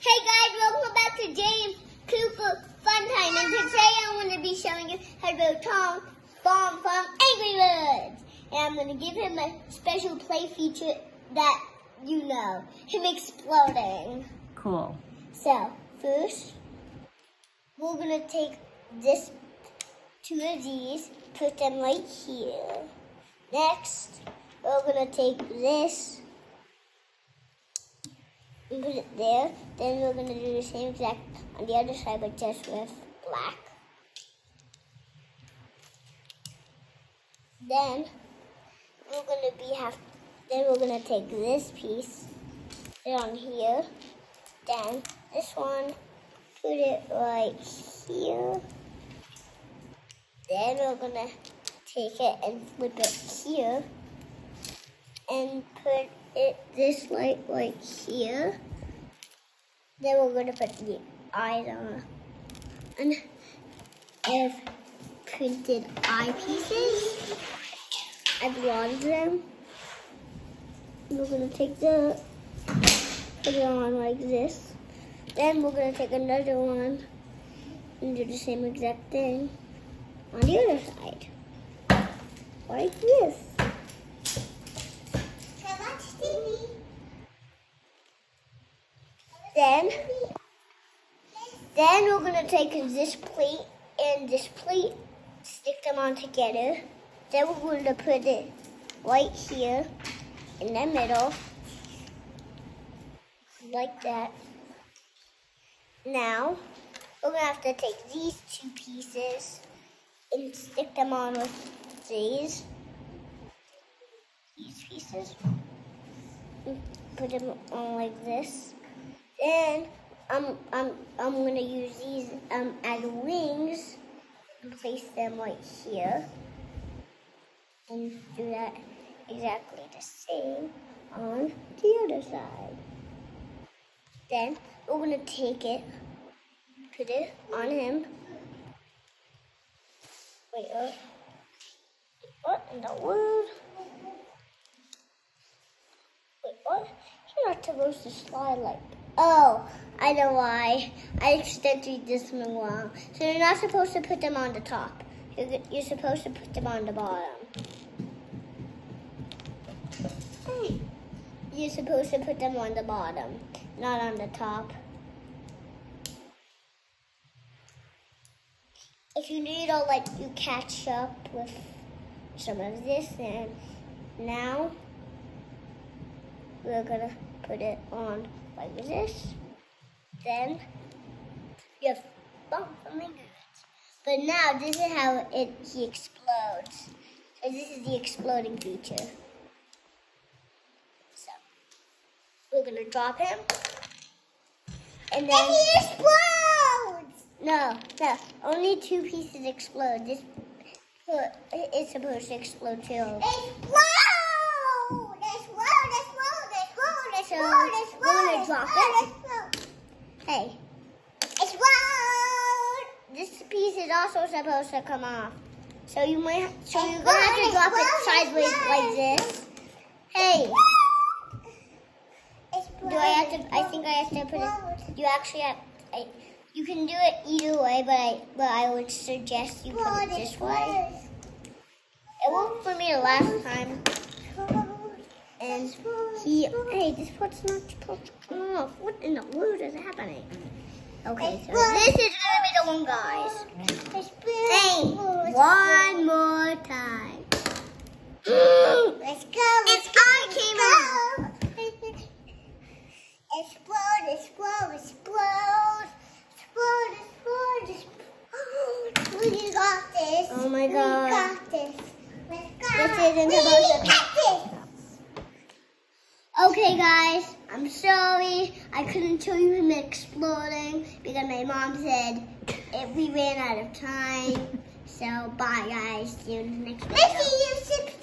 Hey guys, welcome back to James Cooper Fun Time, and today I'm going to be showing you how to build Tom Bomb from Angry Birds. And I'm going to give him a special play feature that you know, him exploding. Cool. So, first, we're going to take two of these, put them right here. Next, we're going to take this and put it there. Then we're going to do the same exact on the other side, but just with black. Then we're going to take this piece, put it on here. Then this one, put it right here. Then we're going to take it and flip it here and put this light right here. Then we're going to put the eyes on. And I've printed eye pieces. I've drawn them. We're going to take put it on like this. Then we're going to take another one and do the same exact thing on the other side. Like this. Then we're going to take this plate and this plate, stick them on together. Then we're going to put it right here in the middle, like that. Now, we're going to have to take these two pieces and stick them on with these pieces. And put them on like this. Then I'm gonna use these as wings and place them right here, and do that exactly the same on the other side. Then we're gonna take it, put it on him. Wait, what in the world? Wait, what? You're not supposed to slide like. Oh, I know why. I accidentally did something wrong. So you're not supposed to put them on the top. You're supposed to put them on the bottom. You're supposed to put them on the bottom, not on the top. If you need, I'll let you catch up with some of this. And now we're gonna put it on like this. Then you have Bomb from Angry Birds. But now this is how he explodes. So this is the exploding feature. So we're gonna drop him, and then he explodes. No, only two pieces explode. This is supposed to explode too. Explode! So we're gonna drop it. Hey, explode! This piece is also supposed to come off. So you're gonna have to drop it sideways like this. Hey, I think I have to put it. You actually have. You can do it either way, but I would suggest you put it this way. It worked for me the last time. And hey, this part's not supposed to come off. What in the world is happening? Okay, so this is gonna be the one, guys. Hey, one more time. Let's go. It's I came out. Explode, explode, explode, explode, explode, explode. We got this. Oh my God. We got this. This isn't supposed to. Okay guys, I'm sorry I couldn't show you him exploding because my mom said we ran out of time. So bye guys, see you in the next video.